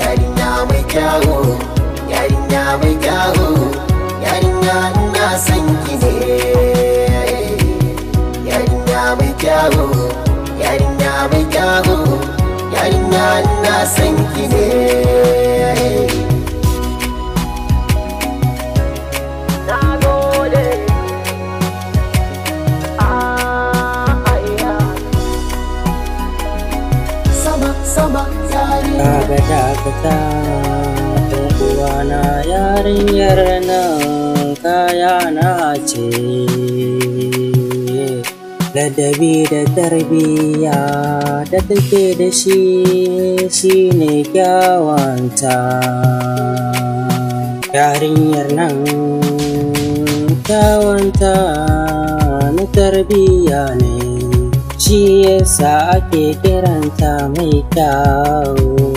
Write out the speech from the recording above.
yarinya mai kyawu, yarinya mai kyawu, yarinya ina son ki ne. Yarinya mai kyawu, yarinya mai kyawu, yarinya ina son ki ne. Kaga dakata ɗan uwana, yarinyar nan kaya na ce, ladabi da tarbiyya da take da shi shine kyawanta. Yarinyar nan kyawanta na tarbiyya ne, shi yasa ake kiranta mai kyau.